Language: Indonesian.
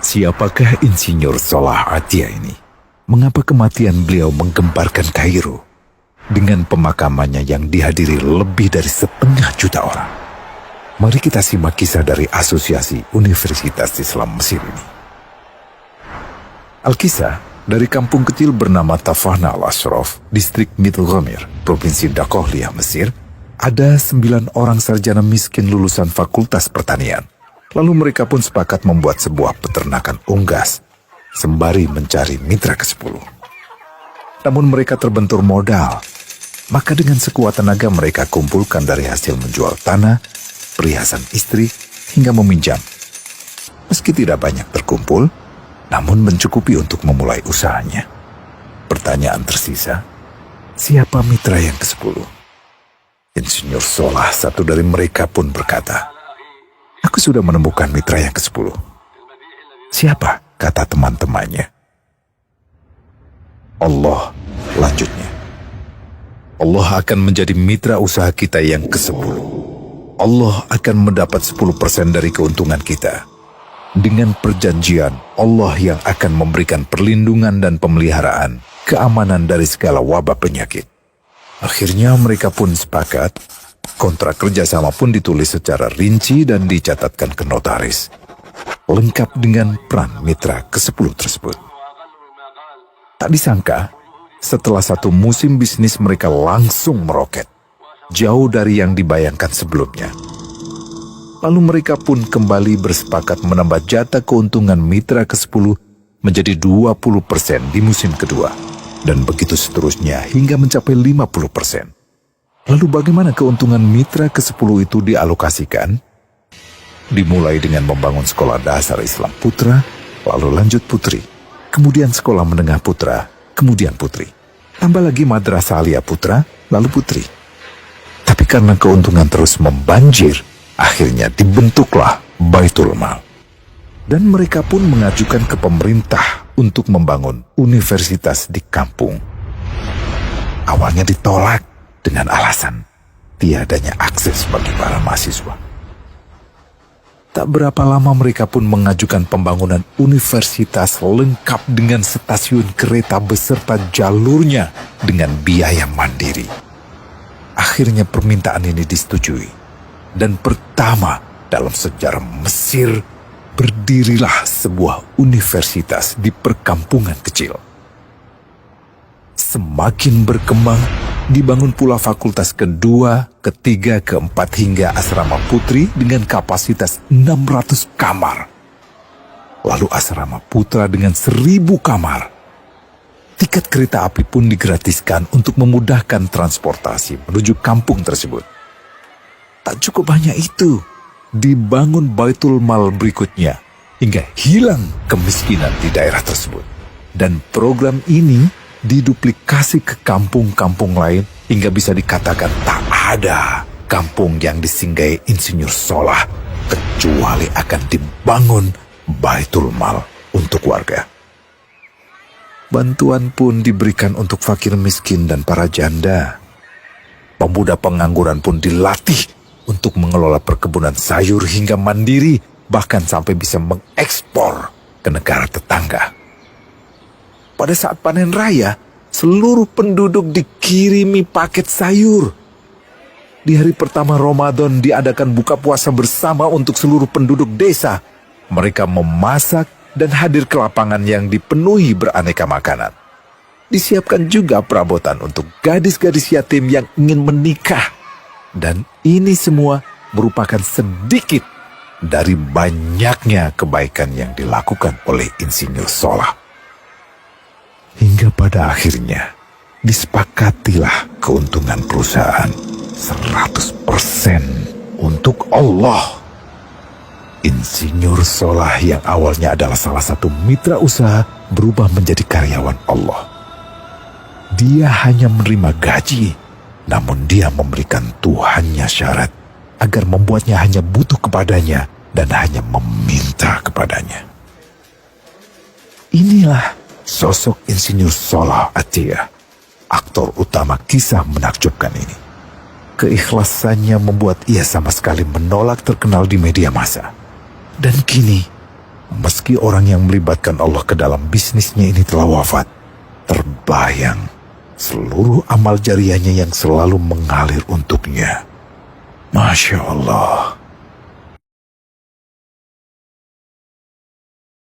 Siapakah Insinyur Salah Atia ini? Mengapa kematian beliau menggemparkan Kairo dengan pemakamannya yang dihadiri lebih dari 1,5 juta orang? Mari kita simak kisah dari Asosiasi Universitas Islam Mesir ini. Al-Kisah dari kampung kecil bernama Tafahna al-Ashraf, distrik Mittelghamir, provinsi Dakohliah, Mesir, ada 9 orang sarjana miskin lulusan Fakultas Pertanian. Lalu mereka pun sepakat membuat sebuah peternakan unggas, sembari mencari mitra ke-10. Namun mereka terbentur modal, maka dengan sekuat tenaga mereka kumpulkan dari hasil menjual tanah, perhiasan istri, hingga meminjam. Meski tidak banyak terkumpul, namun mencukupi untuk memulai usahanya. Pertanyaan tersisa, siapa mitra yang ke-10? Insinyur Salah, satu dari mereka, pun berkata, "Aku sudah menemukan mitra yang ke-10. Siapa?" kata teman-temannya. "Allah," lanjutnya. "Allah akan menjadi mitra usaha kita yang ke-10. Allah akan mendapat 10% dari keuntungan kita. Dengan perjanjian, Allah yang akan memberikan perlindungan dan pemeliharaan, keamanan dari segala wabah penyakit." Akhirnya mereka pun sepakat. Kontrak kerjasama pun ditulis secara rinci dan dicatatkan ke notaris, lengkap dengan peran mitra ke-10 tersebut. Tak disangka, setelah 1 musim bisnis mereka langsung meroket, jauh dari yang dibayangkan sebelumnya. Lalu mereka pun kembali bersepakat menambah jatah keuntungan mitra ke-10 menjadi 20% di musim kedua, dan begitu seterusnya hingga mencapai 50%. Lalu bagaimana keuntungan mitra ke-10 itu dialokasikan? Dimulai dengan membangun sekolah dasar Islam putra, lalu lanjut putri, kemudian sekolah menengah putra, kemudian putri. Tambah lagi madrasah aliyah putra, lalu putri. Tapi karena keuntungan terus membanjir, akhirnya dibentuklah Baitul Mal. Dan mereka pun mengajukan ke pemerintah untuk membangun universitas di kampung. Awalnya ditolak dengan alasan tiadanya akses bagi para mahasiswa. Tak berapa lama mereka pun mengajukan pembangunan universitas lengkap dengan stasiun kereta beserta jalurnya dengan biaya mandiri. Akhirnya permintaan ini disetujui, dan pertama dalam sejarah Mesir berdirilah sebuah universitas di perkampungan kecil. Semakin berkembang, dibangun pula fakultas kedua, ketiga, keempat hingga asrama putri dengan kapasitas 600 kamar. Lalu asrama putra dengan 1.000 kamar. Tiket kereta api pun digratiskan untuk memudahkan transportasi menuju kampung tersebut. Tak cukup hanya itu, dibangun Baitul Mal berikutnya hingga hilang kemiskinan di daerah tersebut. Dan program ini diduplikasi ke kampung-kampung lain hingga bisa dikatakan tak ada kampung yang disinggahi Insinyur Salah kecuali akan dibangun Baitul Mal untuk warga. Bantuan pun diberikan untuk fakir miskin dan para janda. Pemuda pengangguran pun dilatih untuk mengelola perkebunan sayur hingga mandiri, bahkan sampai bisa mengekspor ke negara tetangga. Pada saat panen raya, seluruh penduduk dikirimi paket sayur. Di hari pertama Ramadan diadakan buka puasa bersama untuk seluruh penduduk desa. Mereka memasak dan hadir ke lapangan yang dipenuhi beraneka makanan. Disiapkan juga perabotan untuk gadis-gadis yatim yang ingin menikah. Dan ini semua merupakan sedikit dari banyaknya kebaikan yang dilakukan oleh Insinyur Salah. Hingga pada akhirnya disepakatilah keuntungan perusahaan 100% untuk Allah. Insinyur Salah yang awalnya adalah salah satu mitra usaha berubah menjadi karyawan Allah. Dia hanya menerima gaji, namun dia memberikan Tuhannya syarat agar membuatnya hanya butuh kepadanya dan hanya meminta kepadanya. Inilah sosok Insinyur Salah Atia, aktor utama kisah menakjubkan ini. Keikhlasannya membuat ia sama sekali menolak terkenal di media massa. Dan kini, Meski orang yang melibatkan Allah ke dalam bisnisnya ini telah wafat, terbayang seluruh amal jariahnya yang selalu mengalir untuknya. Masya Allah.